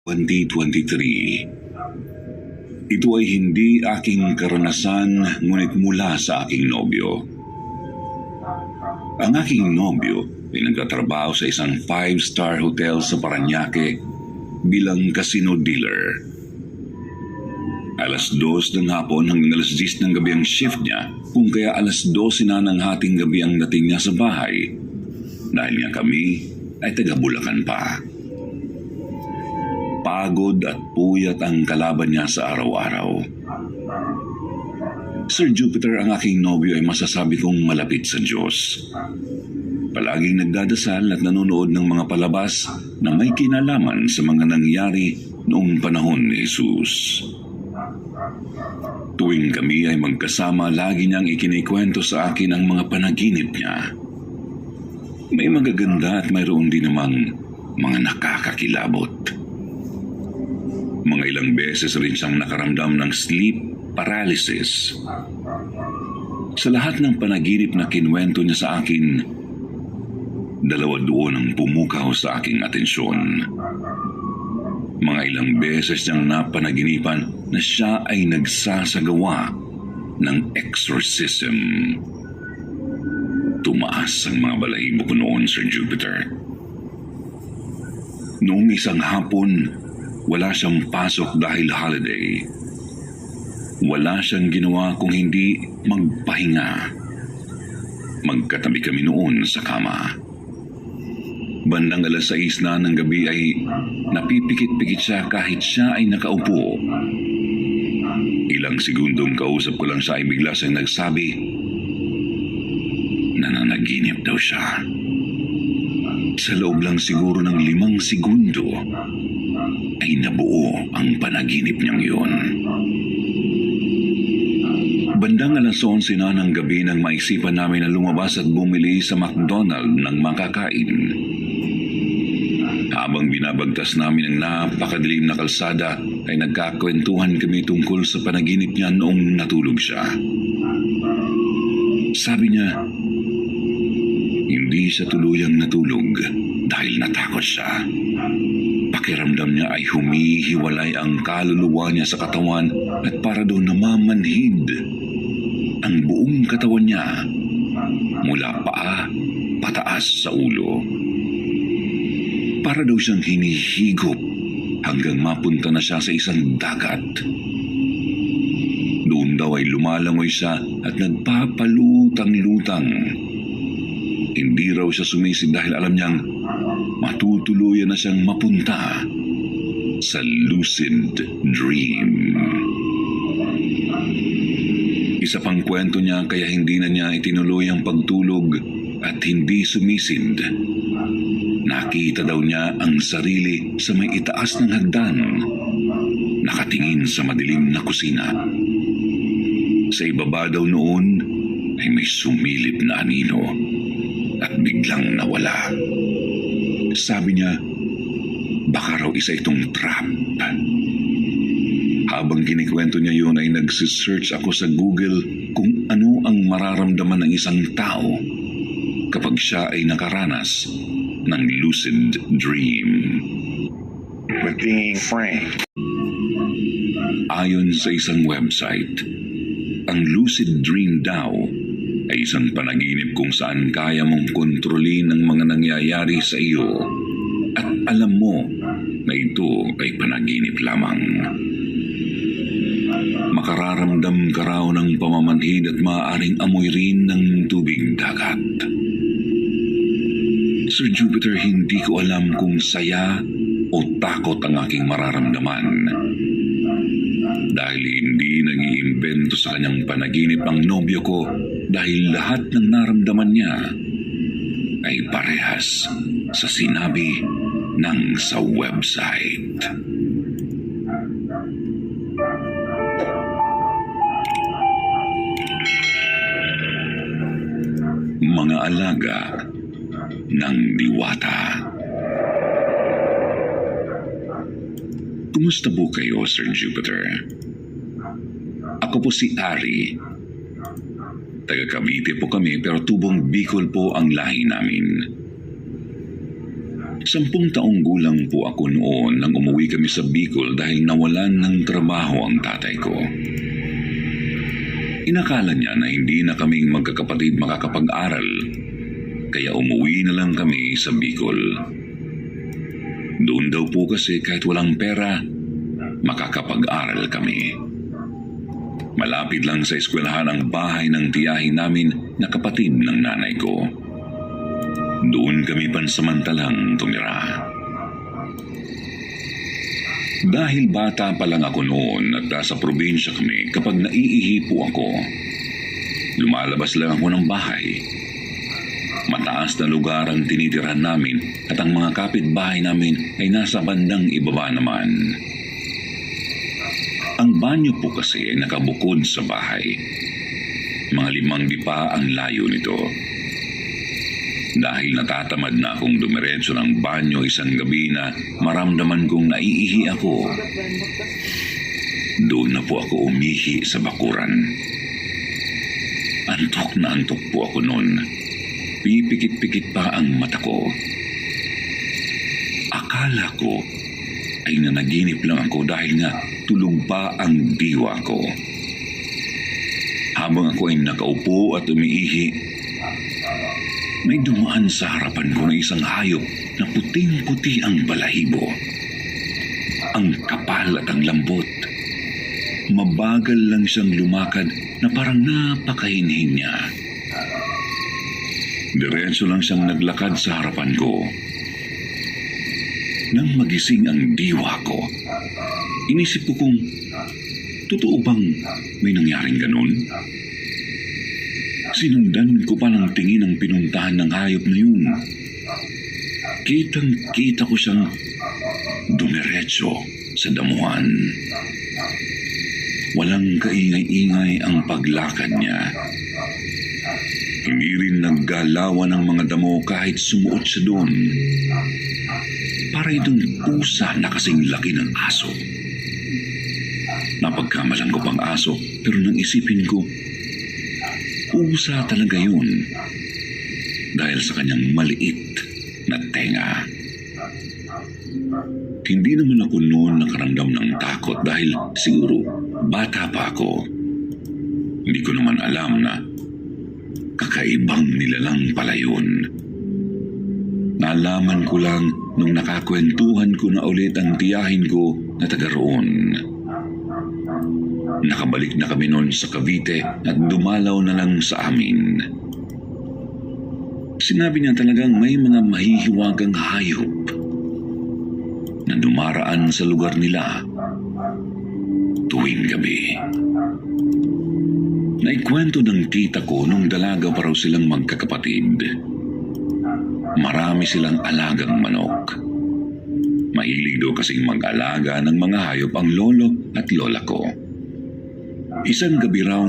2023. Ito ay hindi aking karanasan ngunit mula sa aking nobyo. Ang aking nobyo ay nagtatrabaho sa isang 5-star hotel sa Parañaque bilang casino dealer. Alas 2 ng hapon hanggang alas 10 ng gabi ang shift niya, kung kaya alas 12 na ng hating gabi ang dating niya sa bahay dahil nga kami ay taga Bulacan pa. Pagod at puyat ang kalaban niya sa araw-araw. Sir Jupiter, ang aking nobyo ay masasabi kong malapit sa Diyos. Palaging nagdadasal at nanonood ng mga palabas na may kinalaman sa mga nangyari noong panahon ni Jesus. Tuwing kami ay magkasama, lagi niyang ikinikwento sa akin ang mga panaginip niya. May magaganda at mayroon din namang mga nakakakilabot. Mga ilang beses rin siyang nakaramdam ng sleep paralysis. Sa lahat ng panaginip na kinwento niya sa akin, 2 doon ang pumukaw sa aking atensyon. Mga ilang beses niyang napanaginipan na siya ay nagsasagawa ng exorcism. Tumaas ang mga balahibo ko noon, Sir Jupiter. Noong isang hapon, wala siyang pasok dahil holiday. Wala siyang ginawa kung hindi magpahinga. Magkatabi kami noon sa kama. Bandang alas 6 na ng gabi ay napipikit-pikit siya kahit siya ay nakaupo. Ilang segundong kausap ko lang siya ay bigla siyang nagsabi, nananaginip daw siya. Sa loob lang siguro ng 5 segundo, ay nabuo ang panaginip niyang yun. Bandang alas 11 na ng gabi nang maisipan namin na lumabas at bumili sa McDonald's ng makakain. Habang binabagtas namin ang napakadilim na kalsada, ay nagkakwentuhan kami tungkol sa panaginip niya noong natulog siya. Sabi niya, hindi siya tuluyang natulog dahil natakot siya. Pakiramdam niya ay humihiwalay ang kaluluwa niya sa katawan at para daw namamanhid ang buong katawan niya mula paa pataas sa ulo. Para daw siyang hinihigop hanggang mapunta na siya sa isang dagat. Doon daw ay lumalangoy siya at nagpapalutang-lutang. Hindi raw siya sumisid dahil alam niyang matutuluyan na siyang mapunta sa lucid dream. Isa pang kwento niya kaya hindi na niya itinuloy ang pagtulog at hindi sumisid. Nakita daw niya ang sarili sa may itaas ng hagdan, nakatingin sa madilim na kusina. Sa ibaba daw noon ay may sumilip na anino at biglang nawala. Sabi niya, baka raw isa itong trap. Habang kinikwento niya yun ay nagsisearch ako sa Google kung ano ang mararamdaman ng isang tao kapag siya ay nakaranas ng lucid dream. With being frank. Ayon sa isang website, ang lucid dream daw ay isang panaginip kung saan kaya mong kontrolin ang mga nangyayari sa iyo at alam mo na ito ay panaginip lamang. Makararamdam ka raw ng pamamanhid at maaaring amoy rin ng tubig dagat. Sir Jupiter, hindi ko alam kung saya o takot ang aking mararamdaman. Dahil hindi nag-iimbento sa kanyang panaginip ang nobyo ko dahil lahat ng naramdaman niya ay parehas sa sinabi ng sa website. Mga alaga ng diwata. Kumusta po kayo, Sir Jupiter? Ako po si Ari. Taga Cavite po kami pero tubong Bicol po ang lahi namin. 10 taong gulang po ako noon nang umuwi kami sa Bicol dahil nawalan ng trabaho ang tatay ko. Inakala niya na hindi na kaming magkakapatid makakapag-aral, kaya umuwi na lang kami sa Bicol. Doon daw po kasi kahit walang pera, makakapag-aral kami. Malapit lang sa eskwelahan ang bahay ng tiyahin namin na kapatid ng nanay ko. Doon kami pansamantalang tumira. Dahil bata pa lang ako noon at nasa probinsya kami, kapag naiihi po ako, lumalabas lang ako ng bahay. Mataas na lugar ang tinitirahan namin at ang mga kapitbahay namin ay nasa bandang ibaba naman. Ang banyo po kasi ay nakabukod sa bahay. Mga 5 dipa ang layo nito. Dahil natatamad na akong dumiretso ng banyo isang gabi na maramdaman kong naiihi ako, doon na po ako umihi sa bakuran. Antok na antok po ako noon. Pipikit-pikit pa ang mata ko. Akala ko ay nanaginip lang ako dahil nga tulog pa ang diwa ko. Habang ako ay nakaupo at umiihi, may dumaan sa harapan ko na isang hayop na puting-puti ang balahibo. Ang kapal at ang lambot. Mabagal lang siyang lumakad na parang napakahinhin niya. Diretso lang siyang naglakad sa harapan ko. Nang magising ang diwa ko, inisip ko kung totoo bang may nangyaring ganun? Sinundan ko pa ng tingin ang pinuntahan ng hayop na yun. Kitang-kita ko siyang dumiretso sa damuhan. Walang kaingay-ingay ang paglakad niya. Hindi rin naggalawan ng mga damo kahit sumuot siya doon. Para itong pusa na kasing laki ng aso. Napagkamalan ko pang aso pero nang isipin ko, pusa talaga yun dahil sa kanyang maliit na tenga. Hindi naman ako noon nakaramdam ng takot dahil siguro bata pa ako. Hindi ko naman alam na kakaibang nilalang pala yun. Nalaman ko lang nung nakakwentuhan ko na ulit ang tiyahin ko na taga roon. Nakabalik na kami noon sa Cavite at dumalaw na lang sa amin. Sinabi niya talagang may mga mahihiwagang hayop na dumaraan sa lugar nila tuwing gabi. Naikwento ng tita ko nung dalaga pa raw silang magkakapatid. Marami silang alagang manok. Mahilig daw kasing mag-alaga ng mga hayop ang lolo at lola ko. Isang gabi raw